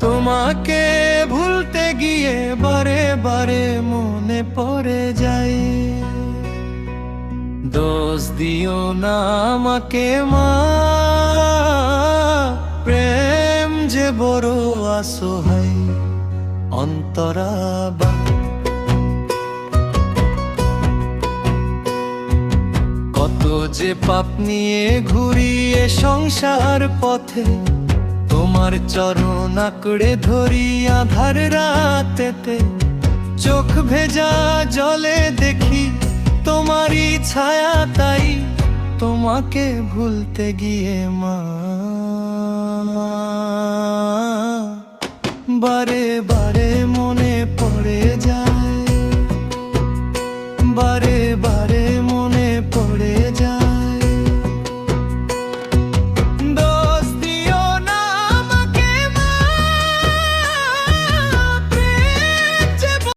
তোমাকে ভুলতে গিয়ে বারে বারে মনে পড়ে যায়, দোষ দিও না আমাকে মা, প্রেম যে বড় অসহায় অন্তরা বা। কত যে পাপ নিয়ে ঘুরি এ সংসার পথে, তোমার চরণ আঁকড়ে ধরি আধার রাতেতে। চোখ ভেজা জলে দেখি তোমারই ছায়া, তাই তোমাকে ভুলতে গিয়ে মা বারে বারে মনে পড়ে যায়, বারে